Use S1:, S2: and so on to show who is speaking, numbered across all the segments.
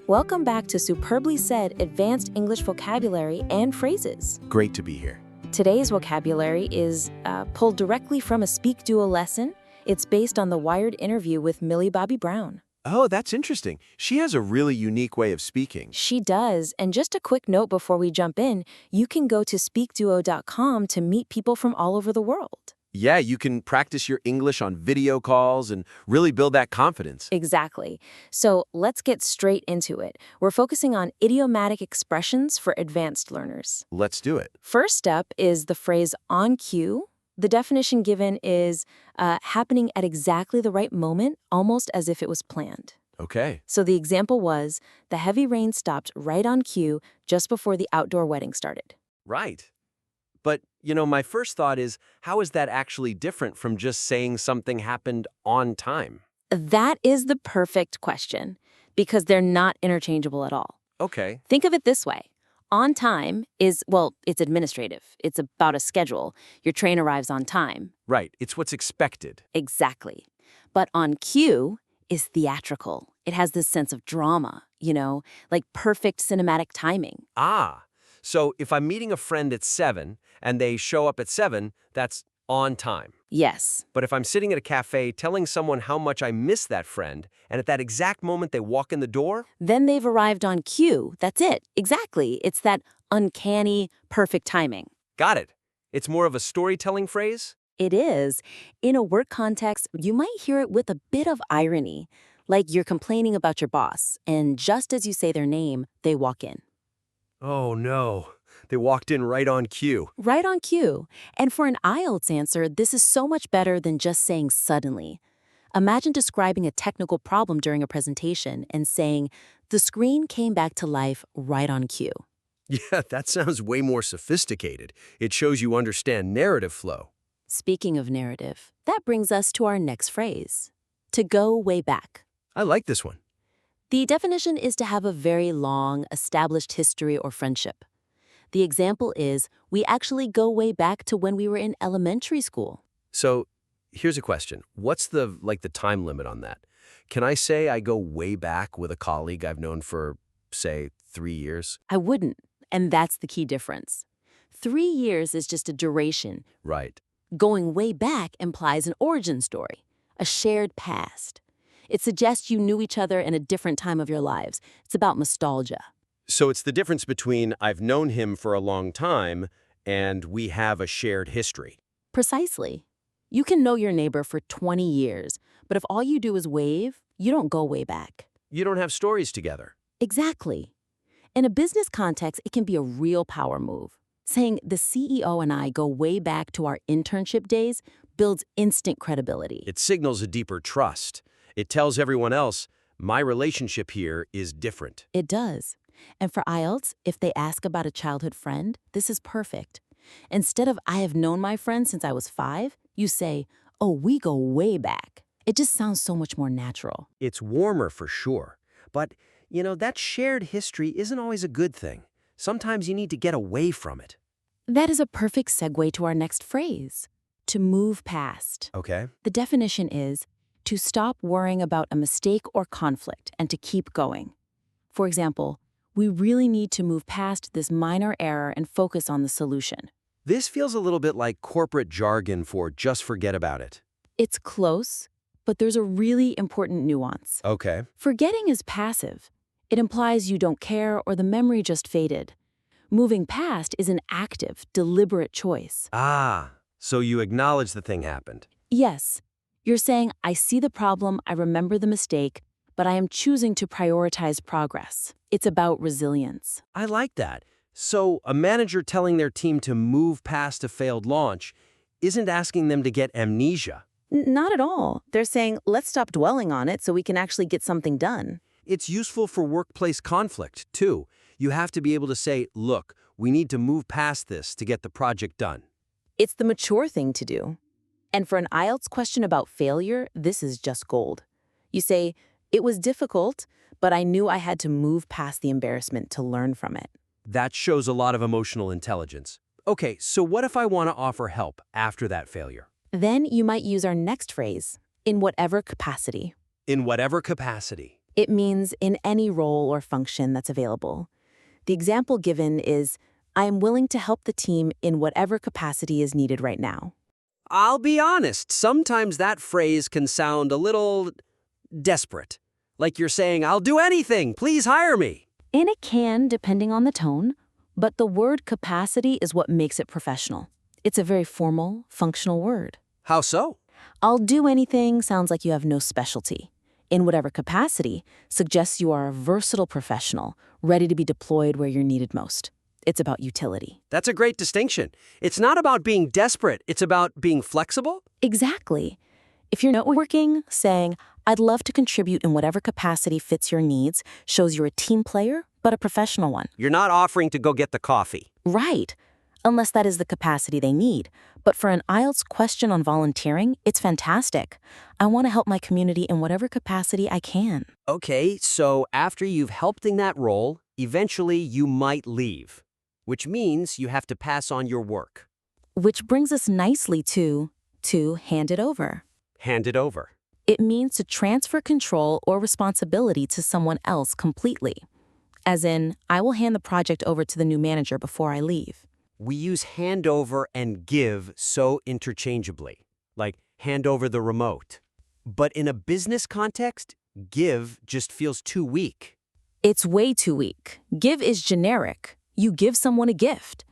S1: Welcome back to Superbly Said Advanced English Vocabulary and Phrases.
S2: Great to be here.
S1: Today's vocabulary is pulled directly from a SpeakDuo lesson. It's based on the Wired interview with Millie Bobby Brown.
S2: Oh, that's interesting. She has a really unique way of speaking.
S1: She does. And just a quick note before we jump in, you can go to SpeakDuo.com to meet people from all over the world.
S2: Yeah, you can practice your English on video calls and really build that confidence.
S1: Exactly. So let's get straight into it. We're focusing on idiomatic expressions for advanced learners.
S2: Let's do it.
S1: First up is the phrase on cue. The definition given is happening at exactly the right moment, almost as if it was planned.
S2: Okay.
S1: So the example was, the heavy rain stopped right on cue just before the outdoor wedding started.
S2: Right. But, my first thought is, how is that actually different from just saying something happened on time?
S1: That is the perfect question, because they're not interchangeable at all.
S2: Okay.
S1: Think of it this way. On time is, it's administrative. It's about a schedule. Your train arrives on time.
S2: Right. It's what's expected.
S1: Exactly. But on cue is theatrical. It has this sense of drama, like perfect cinematic timing.
S2: Ah. So if I'm meeting a friend at 7 and they show up at 7, that's on time.
S1: Yes.
S2: But if I'm sitting at a cafe telling someone how much I miss that friend, and at that exact moment they walk in the door?
S1: Then they've arrived on cue. That's it. Exactly. It's that uncanny, perfect timing.
S2: Got it. It's more of a storytelling phrase?
S1: It is. In a work context, you might hear it with a bit of irony, like you're complaining about your boss, and just as you say their name, they walk in.
S2: Oh, no. They walked in right on cue.
S1: Right on cue. And for an IELTS answer, this is so much better than just saying suddenly. Imagine describing a technical problem during a presentation and saying, the screen came back to life right on cue.
S2: Yeah, that sounds way more sophisticated. It shows you understand narrative flow.
S1: Speaking of narrative, that brings us to our next phrase, to go way back.
S2: I like this one.
S1: The definition is to have a very long, established history or friendship. The example is, we actually go way back to when we were in elementary school.
S2: So, here's a question. What's the time limit on that? Can I say I go way back with a colleague I've known for, say, 3 years?
S1: I wouldn't, and that's the key difference. 3 years is just a duration.
S2: Right.
S1: Going way back implies an origin story, a shared past. It suggests you knew each other in a different time of your lives. It's about nostalgia.
S2: So it's the difference between I've known him for a long time and we have a shared history.
S1: Precisely. You can know your neighbor for 20 years, but if all you do is wave, you don't go way back.
S2: You don't have stories together.
S1: Exactly. In a business context, it can be a real power move. Saying the CEO and I go way back to our internship days builds instant credibility.
S2: It signals a deeper trust. It tells everyone else, my relationship here is different.
S1: It does. And for IELTS, if they ask about a childhood friend, this is perfect. Instead of I have known my friend since I was 5, you say, oh, we go way back. It just sounds so much more natural.
S2: It's warmer for sure. But, that shared history isn't always a good thing. Sometimes you need to get away from it.
S1: That is a perfect segue to our next phrase, to move past.
S2: Okay.
S1: The definition is to stop worrying about a mistake or conflict and to keep going. For example, we really need to move past this minor error and focus on the solution.
S2: This feels a little bit like corporate jargon for just forget about it.
S1: It's close, but there's a really important nuance.
S2: Okay.
S1: Forgetting is passive. It implies you don't care or the memory just faded. Moving past is an active, deliberate choice.
S2: Ah, so you acknowledge the thing happened.
S1: Yes, you're saying, I see the problem, I remember the mistake, but I am choosing to prioritize progress. It's about resilience.
S2: I like that. So a manager telling their team to move past a failed launch isn't asking them to get amnesia.
S1: Not at all. They're saying, let's stop dwelling on it so we can actually get something done.
S2: It's useful for workplace conflict, too. You have to be able to say, look, we need to move past this to get the project done.
S1: It's the mature thing to do. And for an IELTS question about failure, this is just gold. You say, it was difficult, but I knew I had to move past the embarrassment to learn from it.
S2: That shows a lot of emotional intelligence. Okay, so what if I want to offer help after that failure?
S1: Then you might use our next phrase, in whatever capacity.
S2: In whatever capacity.
S1: It means in any role or function that's available. The example given is, I am willing to help the team in whatever capacity is needed right now.
S2: I'll be honest, sometimes that phrase can sound a little desperate. Like you're saying, I'll do anything, please hire me.
S1: And it can, depending on the tone, but the word capacity is what makes it professional. It's a very formal, functional word.
S2: How so?
S1: I'll do anything sounds like you have no specialty. In whatever capacity suggests you are a versatile professional, ready to be deployed where you're needed most. It's about utility.
S2: That's a great distinction. It's not about being desperate, it's about being flexible?
S1: Exactly. If you're networking, saying, I'd love to contribute in whatever capacity fits your needs, shows you're a team player, but a professional one.
S2: You're not offering to go get the coffee.
S1: Right. Unless that is the capacity they need. But for an IELTS question on volunteering, it's fantastic. I want to help my community in whatever capacity I can.
S2: Okay, so after you've helped in that role, eventually you might leave, which means you have to pass on your work.
S1: Which brings us nicely to hand it over.
S2: Hand it over.
S1: It means to transfer control or responsibility to someone else completely. As in, I will hand the project over to the new manager before I leave.
S2: We use hand over and give so interchangeably, like hand over the remote. But in a business context, give just feels too weak.
S1: It's way too weak. Give is generic. You give someone a gift.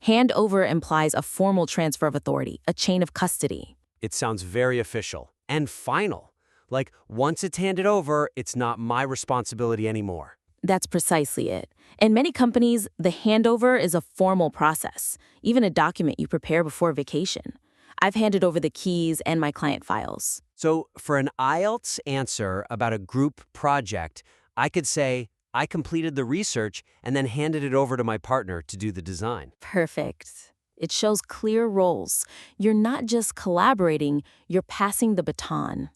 S1: Hand over implies a formal transfer of authority, a chain of custody.
S2: It sounds very official and final. Like, once it's handed over, it's not my responsibility anymore.
S1: That's precisely it. In many companies, the handover is a formal process, even a document you prepare before vacation. I've handed over the keys and my client files.
S2: So for an IELTS answer about a group project, I could say, I completed the research and then handed it over to my partner to do the design.
S1: Perfect. It shows clear roles. You're not just collaborating, you're passing the baton.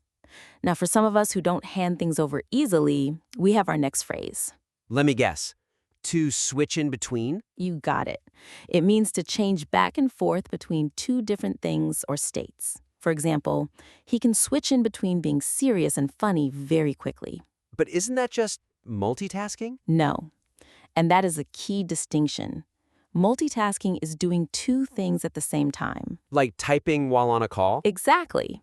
S1: Now, for some of us who don't hand things over easily, we have our next phrase.
S2: Let me guess. To switch in between?
S1: You got it. It means to change back and forth between two different things or states. For example, he can switch in between being serious and funny very quickly.
S2: But isn't that just multitasking?
S1: No. And that is a key distinction. Multitasking is doing two things at the same time.
S2: Like typing while on a call?
S1: Exactly.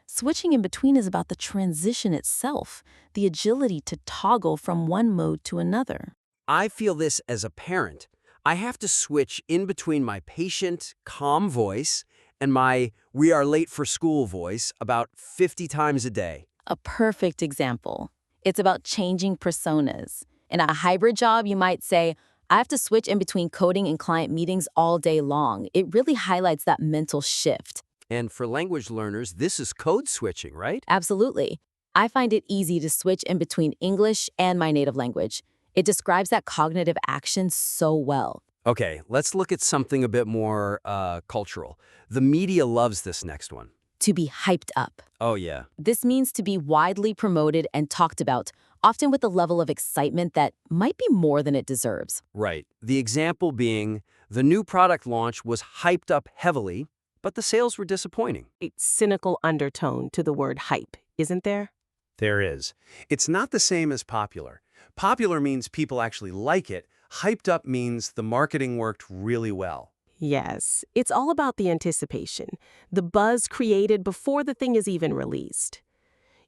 S1: Switching in between is about the transition itself, the agility to toggle from one mode to another.
S2: I feel this as a parent. I have to switch in between my patient, calm voice and my we are late for school voice about 50 times a day.
S1: A perfect example. It's about changing personas. In a hybrid job, you might say, I have to switch in between coding and client meetings all day long. It really highlights that mental shift.
S2: And for language learners, this is code switching, right?
S1: Absolutely. I find it easy to switch in between English and my native language. It describes that cognitive action so well.
S2: Okay, let's look at something a bit more cultural. The media loves this next one.
S1: To be hyped up.
S2: Oh, yeah.
S1: This means to be widely promoted and talked about, often with a level of excitement that might be more than it deserves.
S2: Right. The example being, the new product launch was hyped up heavily, but the sales were disappointing.
S3: A cynical undertone to the word hype, isn't there?
S4: There is. It's not the same as popular. Popular means people actually like it. Hyped up means the marketing worked really well.
S3: Yes, it's all about the anticipation, the buzz created before the thing is even released.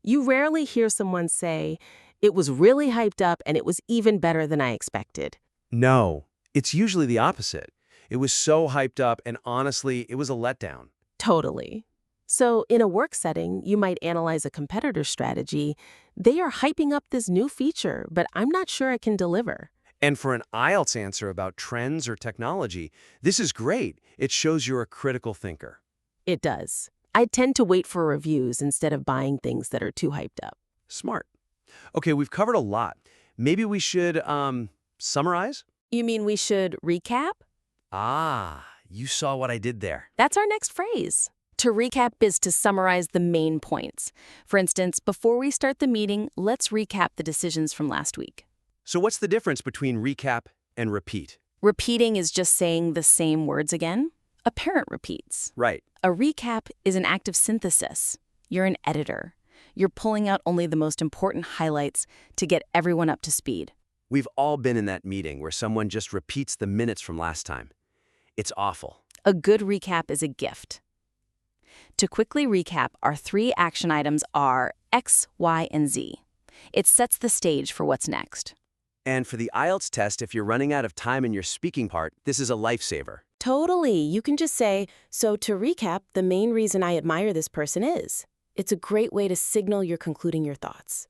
S3: You rarely hear someone say, it was really hyped up and it was even better than I expected.
S4: No, it's usually the opposite. It was so hyped up and honestly, it was a letdown.
S3: Totally. So in a work setting, you might analyze a competitor's strategy. They are hyping up this new feature, but I'm not sure it can deliver.
S4: And for an IELTS answer about trends or technology, this is great. It shows you're a critical thinker.
S3: It does. I tend to wait for reviews instead of buying things that are too hyped up.
S4: Smart. Okay, we've covered a lot. Maybe we should, summarize?
S3: You mean we should recap?
S4: Ah, you saw what I did there.
S1: That's our next phrase. To recap is to summarize the main points. For instance, before we start the meeting, let's recap the decisions from last week.
S4: So what's the difference between recap and repeat?
S1: Repeating is just saying the same words again. A parent repeats.
S4: Right.
S1: A recap is an act of synthesis. You're an editor. You're pulling out only the most important highlights to get everyone up to speed.
S2: We've all been in that meeting where someone just repeats the minutes from last time. It's awful.
S1: A good recap is a gift. To quickly recap, our 3 action items are X, Y, and Z. It sets the stage for what's next.
S2: And for the IELTS test, if you're running out of time in your speaking part, this is a lifesaver.
S3: Totally. You can just say, so to recap, the main reason I admire this person is. It's a great way to signal you're concluding your thoughts.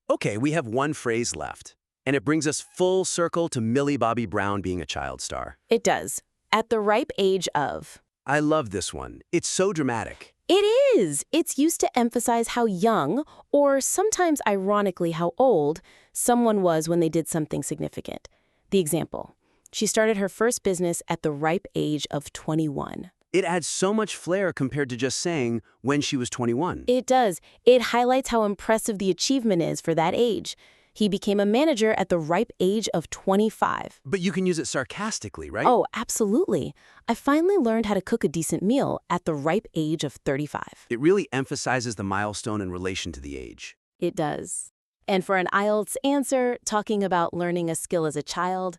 S2: Okay, we have one phrase left. And it brings us full circle to Millie Bobby Brown being a child star.
S3: It does. At the ripe age of.
S2: I love this one. It's so dramatic.
S3: It is. It's used to emphasize how young, or sometimes ironically how old, someone was when they did something significant. The example, she started her first business at the ripe age of 21.
S2: It adds so much flair compared to just saying when she was 21.
S3: It does. It highlights how impressive the achievement is for that age. He became a manager at the ripe age of 25.
S2: But you can use it sarcastically, right?
S3: Oh, absolutely. I finally learned how to cook a decent meal at the ripe age of 35.
S2: It really emphasizes the milestone in relation to the age.
S3: It does. And for an IELTS answer, talking about learning a skill as a child,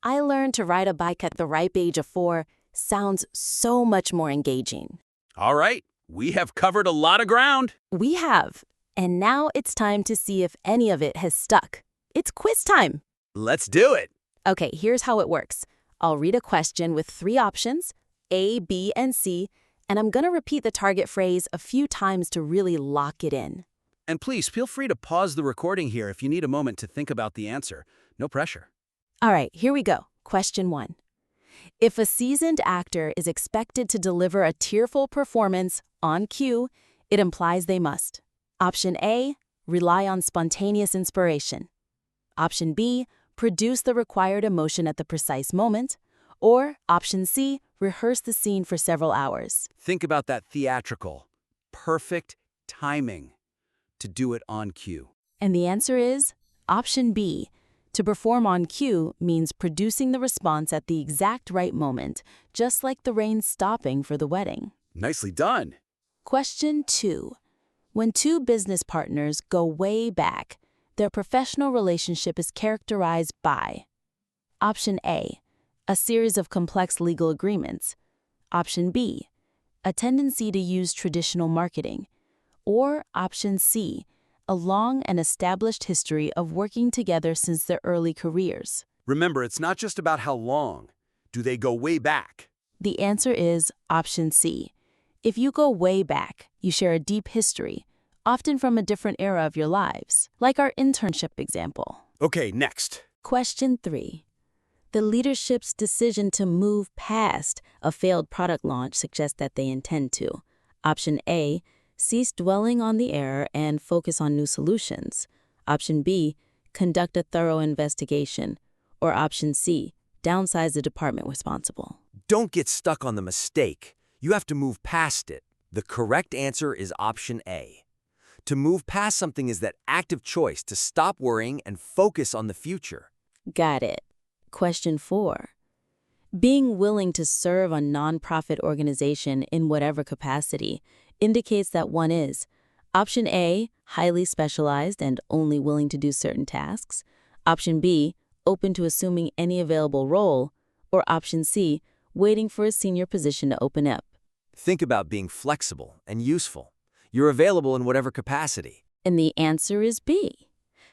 S3: I learned to ride a bike at the ripe age of 4 sounds so much more engaging.
S2: All right, we have covered a lot of ground.
S3: We have. And now it's time to see if any of it has stuck. It's quiz time.
S2: Let's do it.
S3: Okay, here's how it works. I'll read a question with 3 options, A, B, and C, and I'm going to repeat the target phrase a few times to really lock it in.
S5: And please feel free to pause the recording here if you need a moment to think about the answer. No pressure.
S3: All right, here we go. Question 1. If a seasoned actor is expected to deliver a tearful performance on cue, it implies they must. Option A, rely on spontaneous inspiration. Option B, produce the required emotion at the precise moment. Or Option C, rehearse the scene for several hours.
S5: Think about that theatrical, perfect timing to do it on cue.
S3: And the answer is Option B. To perform on cue means producing the response at the exact right moment, just like the rain stopping for the wedding.
S5: Nicely done.
S3: Question 2. When 2 business partners go way back, their professional relationship is characterized by Option A, a series of complex legal agreements. Option B, a tendency to use traditional marketing. Or Option C, a long and established history of working together since their early careers.
S5: Remember, it's not just about how long. Do they go way back?
S3: The answer is Option C. If you go way back, you share a deep history, often from a different era of your lives, like our internship example.
S5: Okay, next.
S3: Question 3. The leadership's decision to move past a failed product launch suggests that they intend to. Option A, cease dwelling on the error and focus on new solutions. Option B, conduct a thorough investigation. Or Option C, downsize the department responsible.
S2: Don't get stuck on the mistake. You have to move past it. The correct answer is Option A. To move past something is that active choice to stop worrying and focus on the future.
S3: Got it. Question 4. Being willing to serve a nonprofit organization in whatever capacity indicates that one is Option A, highly specialized and only willing to do certain tasks. Option B, open to assuming any available role. Or Option C, waiting for a senior position to open up.
S2: Think about being flexible and useful. You're available in whatever capacity.
S3: And the answer is B.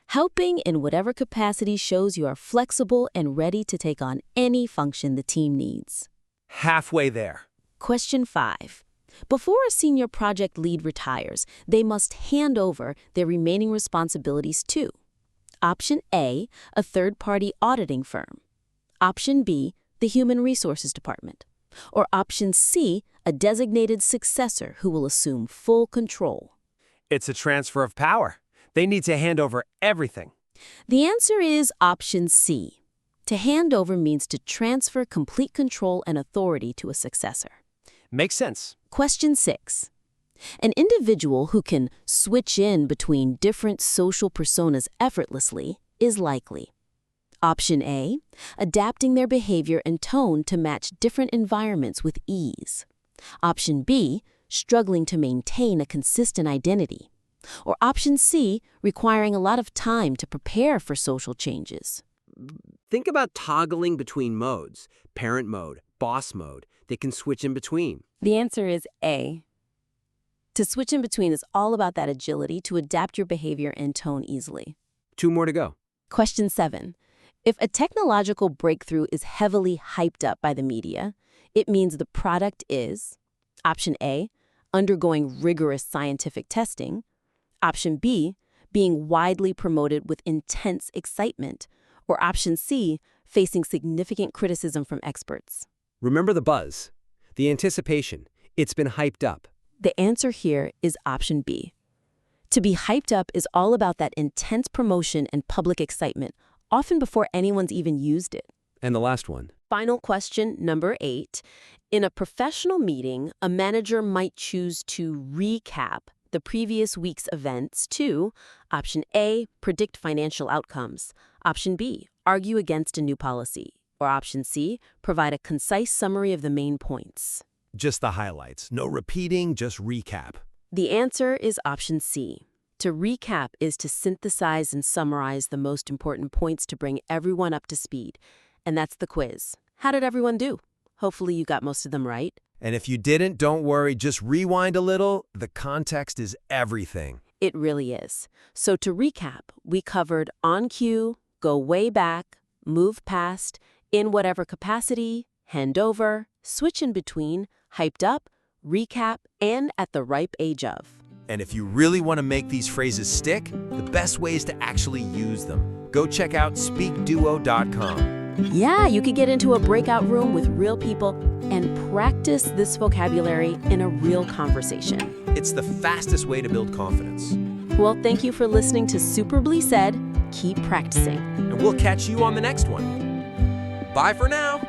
S3: Helping in whatever capacity shows you are flexible and ready to take on any function the team needs.
S5: Halfway there.
S3: Question 5. Before a senior project lead retires, they must hand over their remaining responsibilities to Option A, a third-party auditing firm. Option B, the Human Resources Department. Or Option C, a designated successor who will assume full control.
S5: It's a transfer of power. They need to hand over everything.
S3: The answer is Option C. To hand over means to transfer complete control and authority to a successor.
S5: Makes sense.
S3: Question 6. An individual who can switch in between different social personas effortlessly is likely. Option A, adapting their behavior and tone to match different environments with ease. Option B, struggling to maintain a consistent identity.
S1: Or option C, requiring a lot of time to prepare for social changes.
S6: Think about toggling between modes, parent mode, boss mode. They can switch in between.
S1: The answer is A. To switch in between is all about that agility to adapt your behavior and tone easily.
S6: 2 more to go.
S1: Question 7. If a technological breakthrough is heavily hyped up by the media, it means the product is option A, undergoing rigorous scientific testing, option B, being widely promoted with intense excitement, or option C, facing significant criticism from experts.
S6: Remember the buzz, the anticipation. It's been hyped up.
S1: The answer here is option B. To be hyped up is all about that intense promotion and public excitement, often before anyone's even used it.
S6: And the last one.
S3: Final question, number 8. In a professional meeting, a manager might choose to recap the previous week's events to option A, predict financial outcomes, option B, argue against a new policy, or option C, provide a concise summary of the main points.
S5: Just the highlights. No repeating, just recap.
S3: The answer is option C. To recap is to synthesize and summarize the most important points to bring everyone up to speed. And that's the quiz. How did everyone do? Hopefully you got most of them right.
S5: And if you didn't, don't worry, just rewind a little. The context is everything.
S3: It really is. So to recap, we covered on cue, go way back, move past, in whatever capacity, hand over, switch in between, hyped up, recap, and at the ripe age of.
S5: And if you really want to make these phrases stick, the best way is to actually use them. Go check out SpeakDuo.com.
S3: Yeah, you could get into a breakout room with real people and practice this vocabulary in a real conversation.
S5: It's the fastest way to build confidence.
S3: Well, thank you for listening to Superbly Said. Keep practicing.
S2: And we'll catch you on the next one. Bye for now.